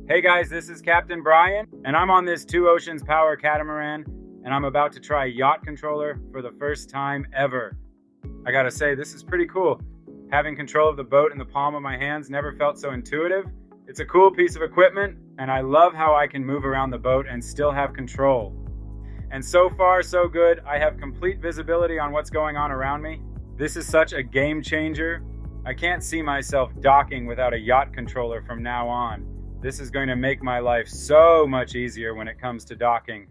Hey guys, this is Captain Brian, and I'm on this Two Oceans Power Catamaran, and I'm about to try Yacht Controller for the first time ever. I gotta say, this is pretty cool. Having control of the boat in the palm of my hands never felt so intuitive. It's a cool piece of equipment, and I love how I can move around the boat and still have control. And so far, so good. I have complete visibility on what's going on around me. This is such a game changer. I can't see myself docking without a yacht controller from now on. This is going to make my life so much easier when it comes to docking.